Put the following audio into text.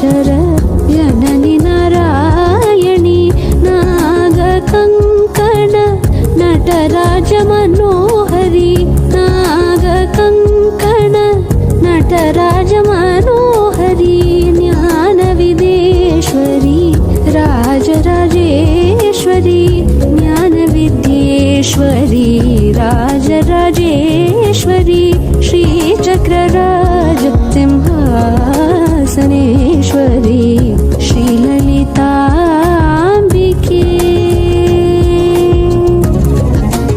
Janani Narayani नागकङ्कण Nataraj Manohari नागकङ्कण Nataraj Manohari ज्ञानविदेश्वरी Rajrajeshwari ज्ञानविद्येश्वरी Rajrajeshwari श्रीचक्रराज Sinhasane